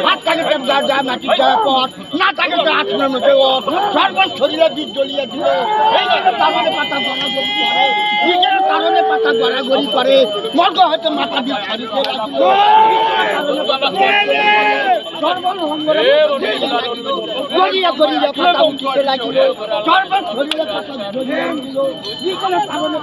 হাত থাকে যা মাটি যাওয়ার পর না থাকে আত্মের মধ্যে সর্বত শরীরে বীজ জ্বলিয়ে দিল। এই জন্য কারণে পাতা গড়াগড়ি করে, নিজের কারণে পাতা গড়াগড়ি করে, মর্গ হয়তো মাথা বীজ ছাড়িতে লাগিল। গড়িয়া গড়িয়া পাতা উঠিতে লাগিল, সর্বত শরীরে পাতা জ্বলিয়ে দিল। নিজের কারণে